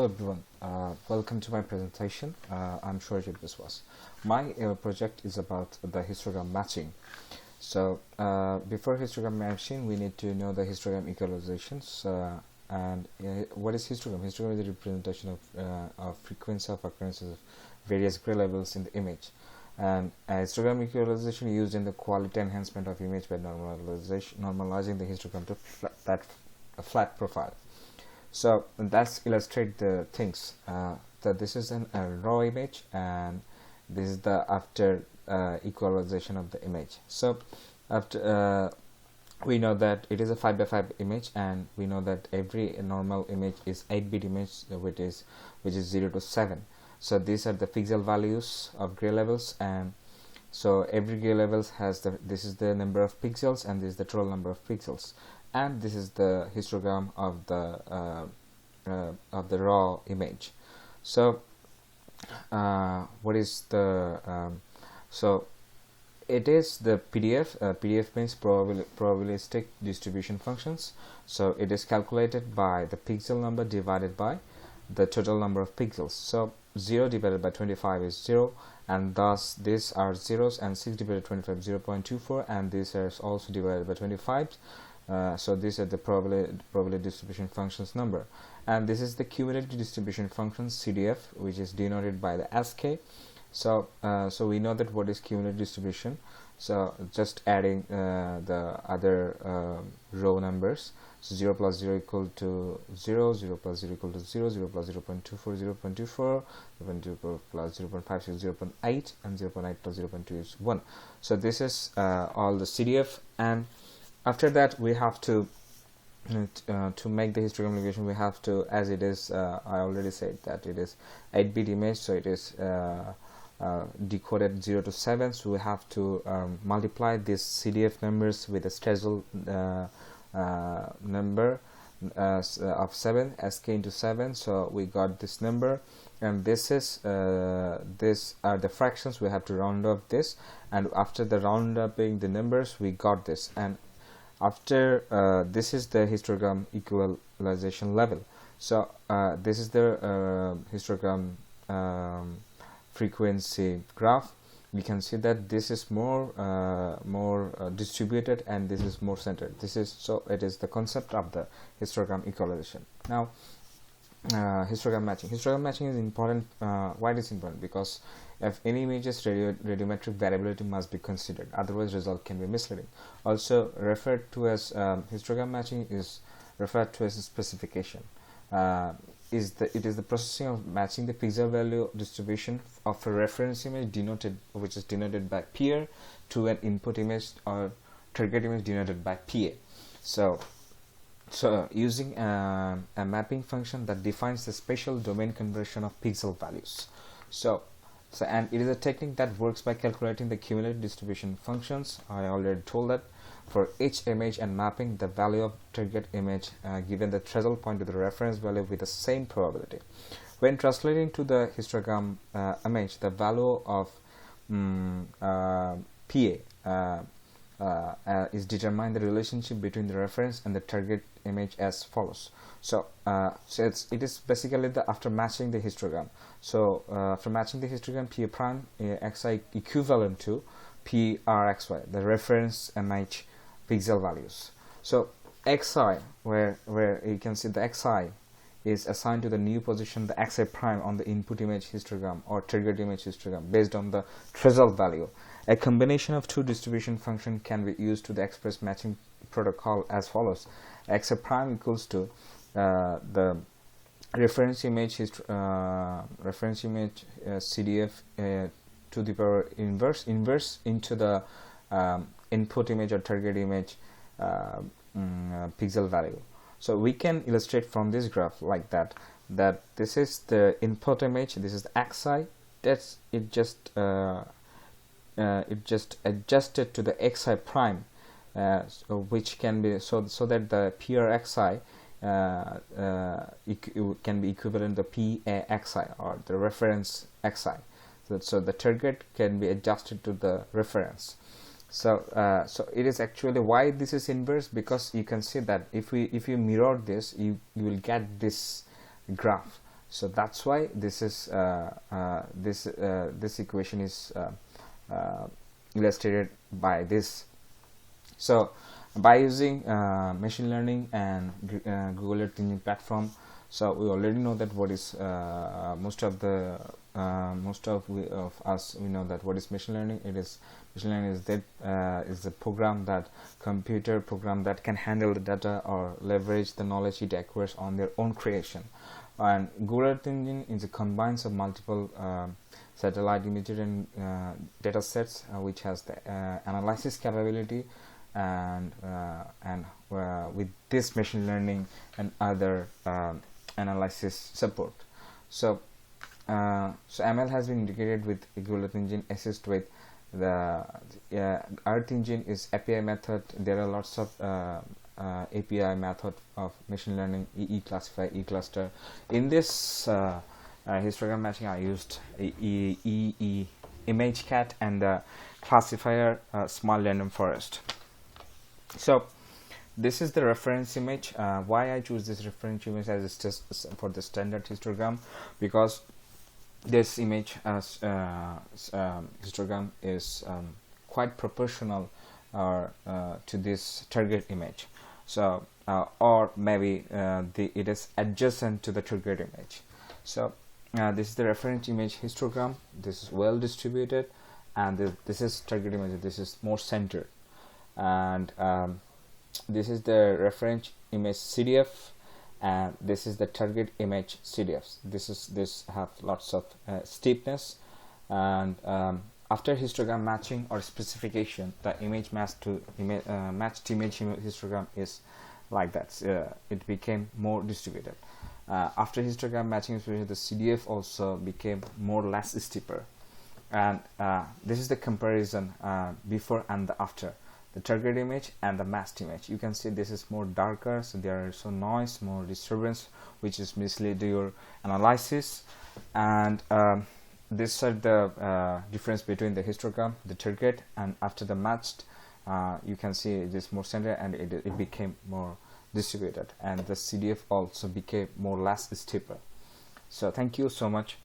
Hello everyone, welcome to my presentation. I'm Shorjit Biswas. My project is about the histogram matching. So before histogram matching, we need to know the histogram equalizations. What is histogram? Histogram is a representation of frequency of occurrences of various gray levels in the image. And histogram equalization used in the quality enhancement of image by normalizing the histogram to a flat profile. So that's illustrate the things. So this is a raw image, and this is the after equalization of the image. So after we know that it is a 5 by 5 image, and we know that every normal image is 8-bit image, which is 0 to 7. So these are the pixel values of gray levels, and so every gray levels has this is the number of pixels, and this is the total number of pixels, and this is the histogram of the raw image. So what is the so it is the PDF. PDF means probabilistic distribution functions. So it is calculated by the pixel number divided by the total number of pixels. So 0 divided by 25 is 0, and thus these are zeros, and 6 divided by 25 0.24, and this is also divided by 25. So these are the probability distribution functions number, and this is the cumulative distribution function CDF, which is denoted by the SK. So so we know that what is cumulative distribution. So just adding the other row numbers. So 0 plus 0 equal to 0, 0 plus 0 equal to 0, 0 plus 0.24, 0.24, 0.24 plus 0.56, 0.8, and 0.8 plus 0.2 is 1. So this is all the CDF, and after that we have to make the histogram navigation. We have to, as it is I already said that it is 8-bit image, so it is decoded 0 to 7. So we have to multiply these CDF numbers with a Stressel number of 7, SK into 7. So we got this number, and this is these are the fractions. We have to round up this, and after the round upping the numbers, we got this. And after this is the histogram equalization level. So this is the histogram frequency graph. We can see that this is more distributed, and this is more centered. This is, so it is the concept of the histogram equalization. Now histogram matching. Histogram matching is important. Why it is important? Because if any images, radiometric variability must be considered, otherwise result can be misleading. Also referred to as histogram matching is referred to as a specification. It is the processing of matching the pixel value distribution of a reference image which is denoted by PA, to an input image or target image denoted by PA. So using a mapping function that defines the spatial domain conversion of pixel values. And it is a technique that works by calculating the cumulative distribution functions. I already told that for each image, and mapping the value of target image given the threshold point to the reference value with the same probability. When translating to the histogram image, the value of PA is determined the relationship between the reference and the target image as follows. So it is basically after matching the histogram. So after matching the histogram, P prime xi equivalent to P r xy, the reference image pixel values. So xi, where you can see the xi is assigned to the new position, the xi prime, on the input image histogram or target image histogram based on the threshold value. A combination of two distribution functions can be used to the express matching protocol as follows. Xi prime equals to the reference image CDF to the power inverse into the input image or target image pixel value. So we can illustrate from this graph like that this is the input image, this is the xi, that's it just adjusted to the xi prime, so which can be so that the PRXI can be equivalent to PAXI or the reference xi. So the target can be adjusted to the reference. So it is actually why this is inverse, because you can see that if you mirror this, you will get this graph. So that's why this is this equation is illustrated by this. So by using machine learning and Google Earth Engine platform, so we already know that what is most of us, we know that what is machine learning. Machine learning is that is a computer program that can handle the data or leverage the knowledge it acquires on their own creation. And Google Earth Engine is a combines of multiple satellite imagery and data sets, which has the analysis capability, and with this machine learning and other analysis support. So ML has been integrated with Google Earth Engine, assist with the Earth Engine is API method. There are lots of API method of machine learning, classify, cluster. In this histogram matching, I used image cat and the classifier small random forest. So this is the reference image. Why I choose this reference image as just for the standard histogram, because this image as histogram is quite proportional to this target image. So or maybe it is adjacent to the target image. So this is the reference image histogram. This is well distributed, and this is target image. This is more centered, and this is the reference image CDF, and this is the target image CDF. This have lots of steepness, and after histogram matching or specification, the image matched image histogram is like that. It became more distributed. After histogram matching, the CDF also became more less steeper, and this is the comparison before and the after. The target image and the masked image. You can see this is more darker, so there is some noise, more disturbance, which is mislead your analysis. And this is the difference between the histogram, the target, and after the matched. You can see it is more centered, and it became more distributed, and the CDF also became more less steeper. So thank you so much.